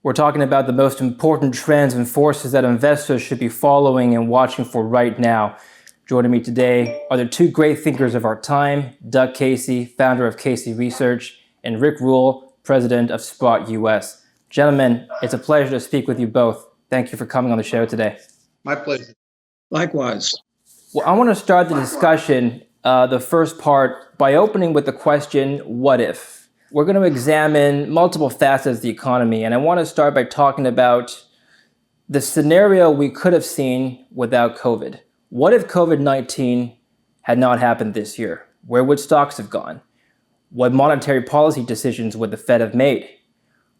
We're talking about the most important trends and forces that investors should be following and watching for right now. Joining me today are the two great thinkers of our time, Doug Casey, founder of Casey Research, and Rick Rule, president of Sprott U.S. Gentlemen, it's a pleasure to speak with you both. Thank you for coming on the show today. My pleasure. Likewise. Well, I want to start the discussion, the first part, by opening with the question, what if? We're going to examine multiple facets of the economy, and I want to start by talking about the scenario we could have seen without COVID. What if COVID-19 had not happened this year? Where would stocks have gone? What monetary policy decisions would the Fed have made?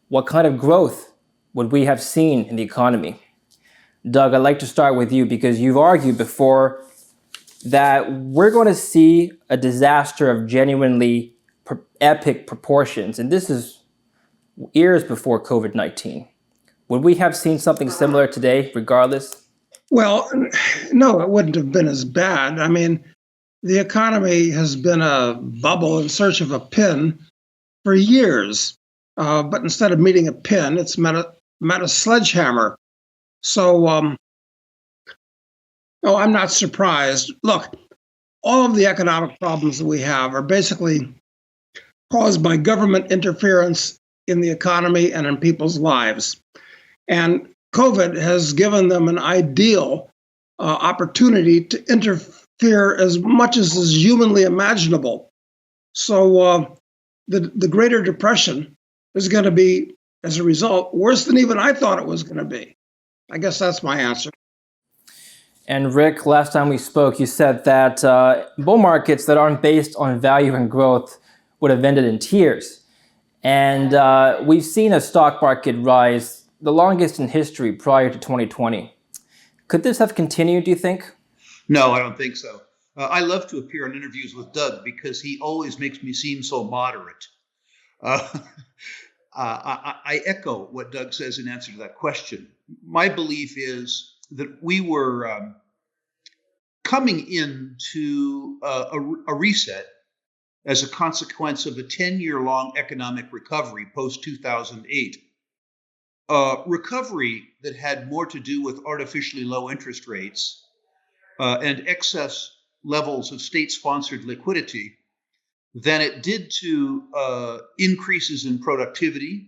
What kind of growth would we have seen in the economy? Doug, I'd like to start with you because you've argued before that we're going to see a disaster of genuinely epic proportions, and this is years before COVID-19. Would we have seen something similar today, regardless? Well, no, it wouldn't have been as bad. I mean, the economy has been a bubble in search of a pin for years, but instead of meeting a pin, it's met a sledgehammer. So, I'm not surprised. Look, all of the economic problems that we have are basically caused by government interference in the economy and in people's lives. And COVID has given them an ideal opportunity to interfere as much as is humanly imaginable. So the Greater Depression is going to be, as a result, worse than even I thought it was going to be. I guess that's my answer. And Rick, last time we spoke, you said that bull markets that aren't based on value and growth would have ended in tears. And we've seen a stock market rise, the longest in history prior to 2020. Could this have continued, do you think? No, I don't think so. I love to appear in interviews with Doug because he always makes me seem so moderate. I echo what Doug says in answer to that question. My belief is that we were coming into a reset as a consequence of a 10-year-long economic recovery post-2008. Recovery that had more to do with artificially low interest rates and excess levels of state-sponsored liquidity than it did to increases in productivity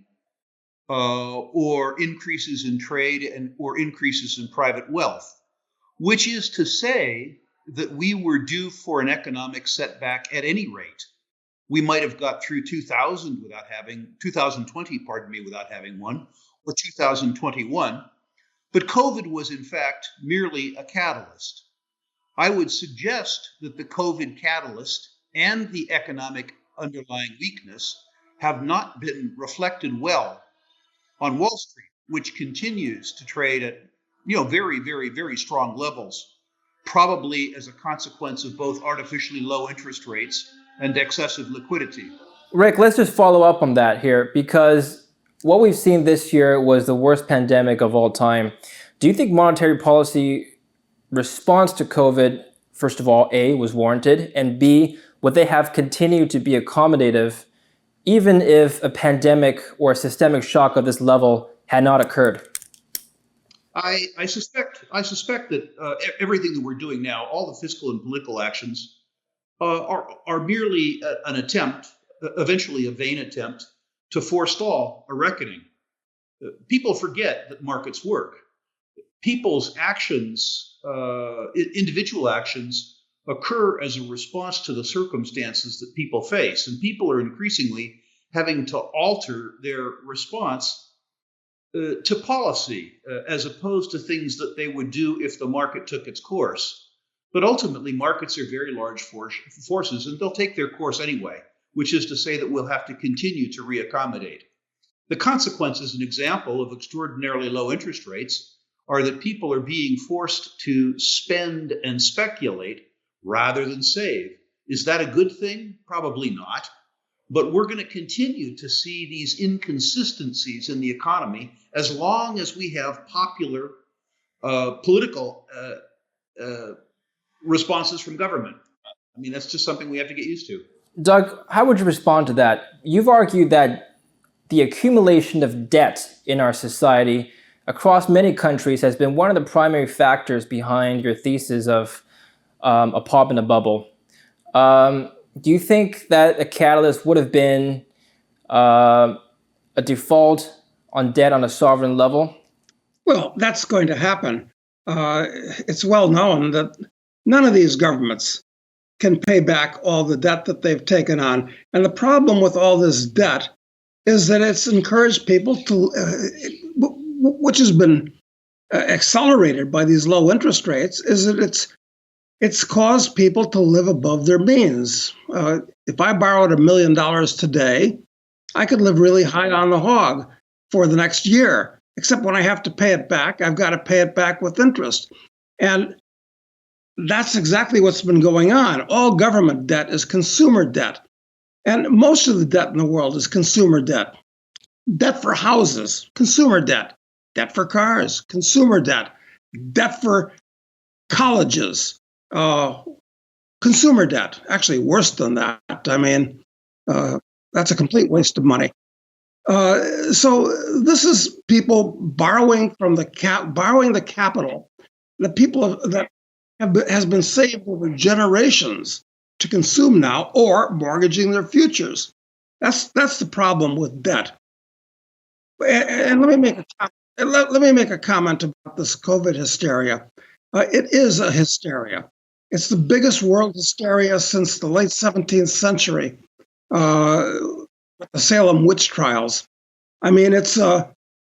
or increases in trade or increases in private wealth, which is to say that we were due for an economic setback at any rate. We might have got through 2020, without having one, or 2021. But COVID was in fact merely a catalyst. I would suggest that the COVID catalyst and the economic underlying weakness have not been reflected well on Wall Street, which continues to trade at very, very, very strong levels, probably as a consequence of both artificially low interest rates and excessive liquidity. Rick, let's just follow up on that here, because what we've seen this year was the worst pandemic of all time. Do you think monetary policy response to COVID, first of all, A, was warranted, and B, would they have continued to be accommodative even if a pandemic or a systemic shock of this level had not occurred? I suspect that everything that we're doing now, all the fiscal and political actions, are merely an attempt, eventually a vain attempt, to forestall a reckoning. People forget that markets work. People's actions, individual actions, occur as a response to the circumstances that people face, and people are increasingly having to alter their response to policy as opposed to things that they would do if the market took its course. But ultimately, markets are very large forces, and they'll take their course anyway, which is to say that we'll have to continue to reaccommodate. The consequence, as an example of extraordinarily low interest rates, are that people are being forced to spend and speculate rather than save. Is that a good thing? Probably not. But we're going to continue to see these inconsistencies in the economy as long as we have popular political responses from government. I mean, that's just something we have to get used to. Doug, how would you respond to that? You've argued that the accumulation of debt in our society across many countries has been one of the primary factors behind your thesis of a pop in a bubble. Do you think that a catalyst would have been a default on debt on a sovereign level? Well, that's going to happen. It's well known that none of these governments can pay back all the debt that they've taken on. And the problem with all this debt is that it's encouraged people to, which has been accelerated by these low interest rates, is that it's caused people to live above their means. If I borrowed $1 million today, I could live really high on the hog for the next year. Except when I have to pay it back, I've got to pay it back with interest. And that's exactly what's been going on. All government debt is consumer debt. And most of the debt in the world is consumer debt. Debt for houses, consumer debt. Debt for cars, consumer debt. Debt for colleges, consumer debt. Actually, worse than that. I mean, that's a complete waste of money. So this is people borrowing from borrowing the capital that people that has been saved over generations to consume now, or mortgaging their futures. That's the problem with debt. And let me make a comment about this COVID hysteria. It is a hysteria. It's the biggest world hysteria since the late 17th century. The Salem witch trials. I mean, it's a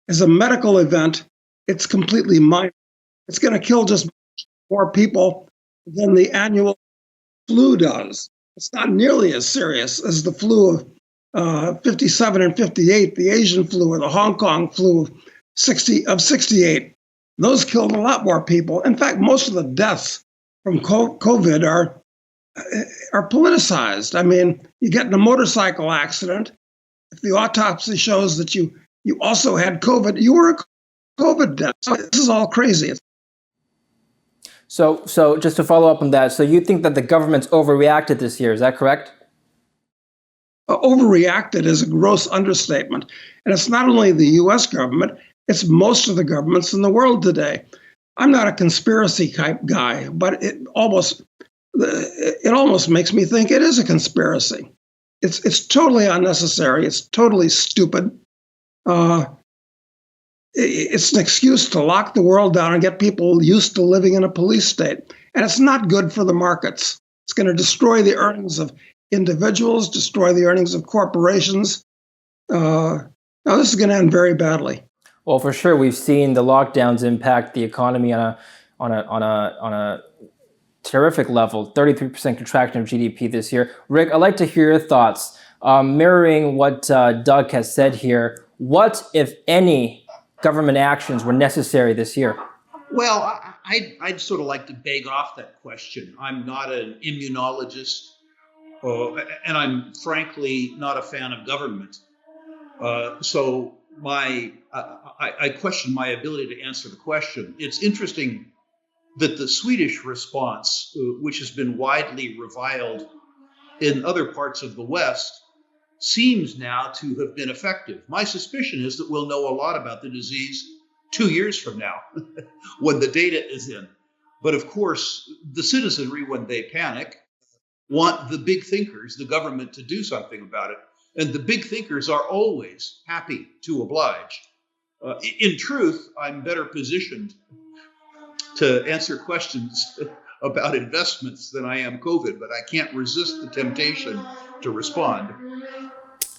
medical event. It's completely minor. It's going to kill just more people than the annual flu does. It's not nearly as serious as the flu of 57 and 58, the Asian flu or the Hong Kong flu of 68. Those killed a lot more people. In fact, most of the deaths from COVID are politicized. I mean, you get in a motorcycle accident. If the autopsy shows that you also had COVID, you were a COVID death. So this is all crazy. So just to follow up on that, so you think that the government's overreacted this year, is that correct? Overreacted is a gross understatement. And it's not only the U.S. government, it's most of the governments in the world today. I'm not a conspiracy type guy, but it almost makes me think it is a conspiracy. It's totally unnecessary. It's totally stupid. It's an excuse to lock the world down and get people used to living in a police state. And it's not good for the markets. It's going to destroy the earnings of individuals, destroy the earnings of corporations. Now, this is going to end very badly. Well, for sure, we've seen the lockdowns impact the economy on a terrific level, 33% contraction of GDP this year. Rick, I'd like to hear your thoughts. Mirroring what Doug has said here, what, if any, government actions were necessary this year? Well, I'd sort of like to beg off that question. I'm not an immunologist, and I'm frankly not a fan of government. So I question my ability to answer the question. It's interesting that the Swedish response, which has been widely reviled in other parts of the West, seems now to have been effective. My suspicion is that we'll know a lot about the disease 2 years from now when the data is in. But of course, the citizenry, when they panic, want the big thinkers, the government, to do something about it. And the big thinkers are always happy to oblige. In truth, I'm better positioned to answer questions about investments than I am COVID, but I can't resist the temptation to respond.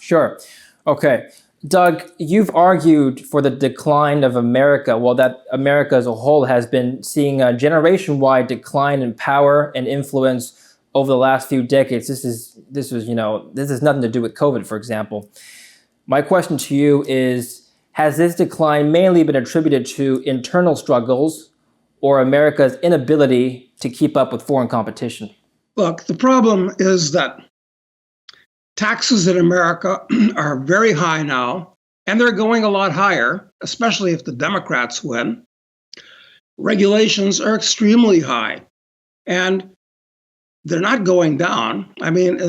Sure. Okay. Doug, you've argued for the decline of America. Well, that America as a whole has been seeing a generation-wide decline in power and influence over the last few decades. This has nothing to do with COVID, for example. My question to you is, has this decline mainly been attributed to internal struggles or America's inability to keep up with foreign competition? Look, the problem is that taxes in America are very high now, and they're going a lot higher, especially if the Democrats win. Regulations are extremely high, and they're not going down. I mean,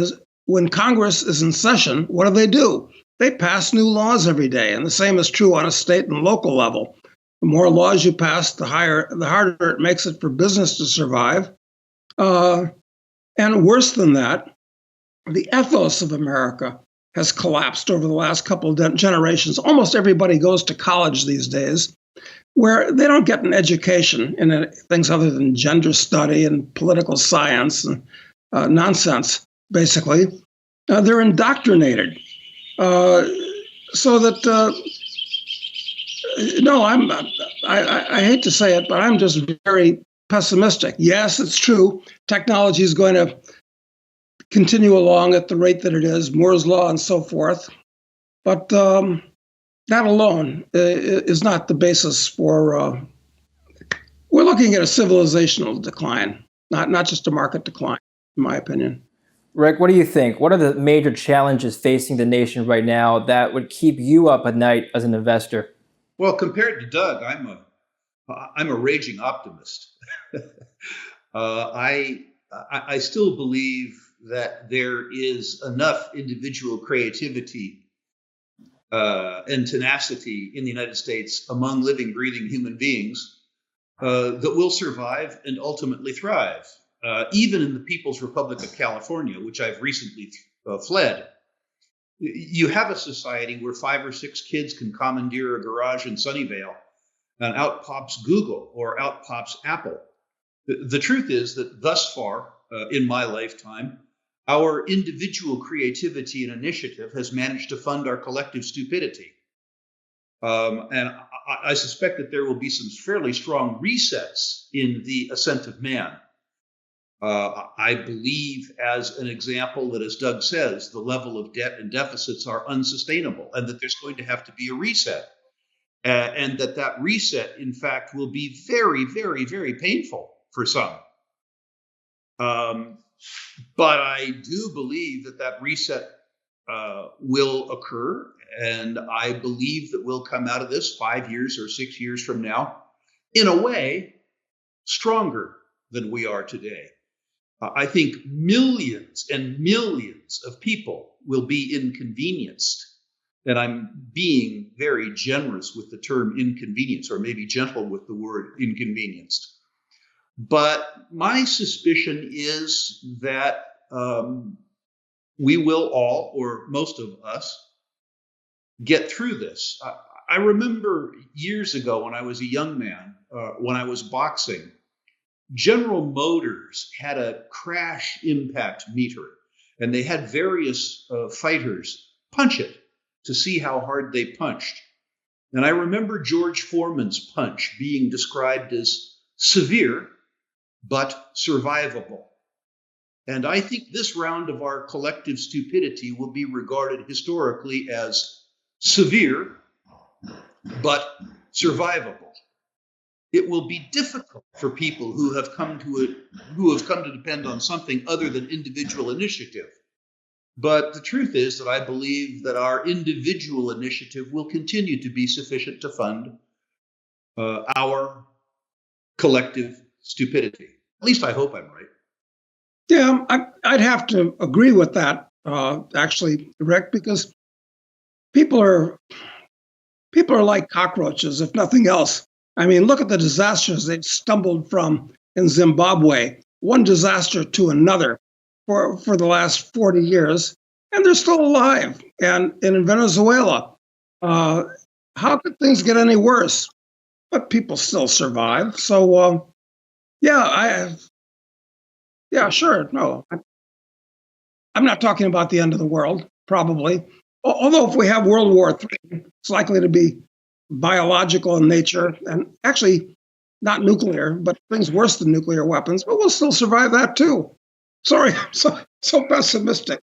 when Congress is in session, what do? they pass new laws every day, and the same is true on a state and local level. The more laws you pass, the harder it makes it for business to survive. And worse than that, the ethos of America has collapsed over the last couple of generations. Almost everybody goes to college these days, where they don't get an education in things other than gender study and political science and nonsense, basically. They're indoctrinated. So that, no, I hate to say it, but I'm just very pessimistic. Yes, it's true. Technology is going to continue along at the rate that it is, Moore's Law and so forth. But that alone is not the basis for, we're looking at a civilizational decline, not just a market decline, in my opinion. Rick, what do you think? What are the major challenges facing the nation right now that would keep you up at night as an investor? Well, compared to Doug, I'm a raging optimist. I still believe that there is enough individual creativity and tenacity in the United States among living, breathing human beings that will survive and ultimately thrive. Even in the People's Republic of California, which I've recently fled, you have a society where 5 or 6 kids can commandeer a garage in Sunnyvale, and out pops Google or out pops Apple. The truth is that thus far in my lifetime, our individual creativity and initiative has managed to fund our collective stupidity. And I suspect that there will be some fairly strong resets in the ascent of man. I believe, as an example, that, as Doug says, the level of debt and deficits are unsustainable, and that there's going to have to be a reset. And that reset, in fact, will be very, very, very painful for some. But I do believe that reset will occur, and I believe that we'll come out of this 5 years or 6 years from now, in a way, stronger than we are today. I think millions and millions of people will be inconvenienced. And I'm being very generous with the term inconvenience, or maybe gentle with the word inconvenienced. But my suspicion is that we will all, or most of us, get through this. I remember years ago when I was a young man, when I was boxing, General Motors had a crash impact meter, and they had various fighters punch it to see how hard they punched. And I remember George Foreman's punch being described as severe, but survivable. And I think this round of our collective stupidity will be regarded historically as severe, but survivable. It will be difficult for people who have come to depend on something other than individual initiative. But the truth is that I believe that our individual initiative will continue to be sufficient to fund our collective stupidity. At least I hope I'm right. Yeah, I'd have to agree with that, actually, Rick, because people are like cockroaches, if nothing else. I mean, look at the disasters they've stumbled from in Zimbabwe, one disaster to another for the last 40 years, and they're still alive. And in Venezuela, how could things get any worse? But people still survive. So, yeah, sure. No, I'm not talking about the end of the world, probably. Although if we have World War III, it's likely to be biological in nature, and actually not nuclear, but things worse than nuclear weapons, but we'll still survive that too. Sorry, I'm so pessimistic.